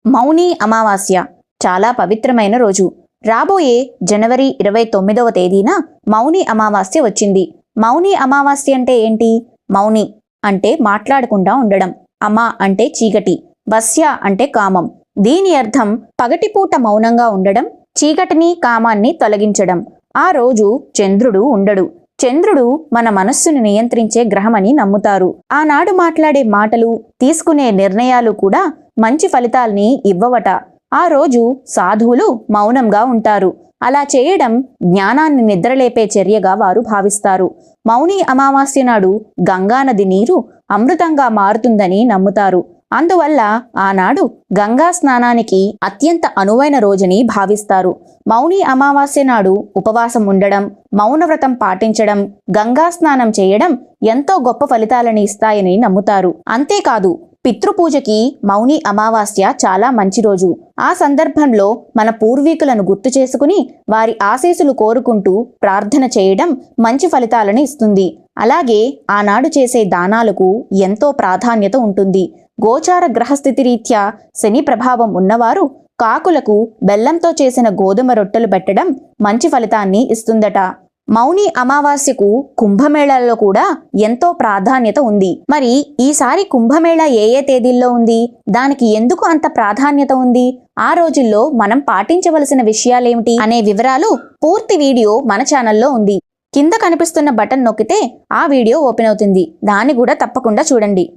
మౌని అమావాస్య చాలా పవిత్రమైన రోజు. రాబోయే జనవరి 29వ తేదీన మౌని అమావాస్య వచ్చింది. మౌని అమావాస్య అంటే ఏంటి? మౌని అంటే మాట్లాడకుండా ఉండడం, అమా అంటే చీకటి, వస్య అంటే కామం. దీని అర్థం పగటిపూట మౌనంగా ఉండడం, చీకటిని కామాన్ని తొలగించడం. ఆ రోజు చంద్రుడు ఉండడు. చంద్రుడు మన మనస్సును నియంత్రించే గ్రహమని నమ్ముతారు. ఆనాడు మాట్లాడే మాటలు, తీసుకునే నిర్ణయాలు కూడా మంచి ఫలితాల్ని ఇవ్వవట. ఆ రోజు సాధువులు మౌనంగా ఉంటారు. అలా చేయడం జ్ఞానాన్ని నిద్రలేపే చర్యగా వారు భావిస్తారు. మౌని అమావాస్య నాడు గంగానది నీరు అమృతంగా మారుతుందని నమ్ముతారు. అందువల్ల ఆనాడు గంగా స్నానానికి అత్యంత అనువైన రోజుని భావిస్తారు. మౌని అమావాస్య నాడు ఉపవాసం ఉండడం, మౌనవ్రతం పాటించడం, గంగా స్నానం చేయడం ఎంతో గొప్ప ఫలితాలని ఇస్తాయని నమ్ముతారు. అంతేకాదు, పితృపూజకి మౌని అమావాస్య చాలా మంచి రోజు. ఆ సందర్భంలో మన పూర్వీకులను గుర్తు చేసుకుని వారి ఆశీస్సులు కోరుకుంటూ ప్రార్థన చేయడం మంచి ఫలితాలను ఇస్తుంది. అలాగే ఆనాడు చేసే దానాలకు ఎంతో ప్రాధాన్యత ఉంటుంది. గోచార గ్రహస్థితి రీత్యా శని ప్రభావం ఉన్నవారు కాకులకు బెల్లంతో చేసిన గోధుమ రొట్టెలు పెట్టడం మంచి ఫలితాన్ని ఇస్తుందట. మౌని అమావాస్యకు కుంభమేళాలో కూడా ఎంతో ప్రాధాన్యత ఉంది. మరి ఈసారి కుంభమేళా ఏ తేదీల్లో ఉంది? దానికి ఎందుకు అంత ప్రాధాన్యత ఉంది? ఆ రోజుల్లో మనం పాటించవలసిన విషయాలేమిటి అనే వివరాలు పూర్తి వీడియో మన ఛానల్లో ఉంది. కింద కనిపిస్తున్న బటన్ నొక్కితే ఆ వీడియో ఓపెన్ అవుతుంది. దాన్ని కూడా తప్పకుండా చూడండి.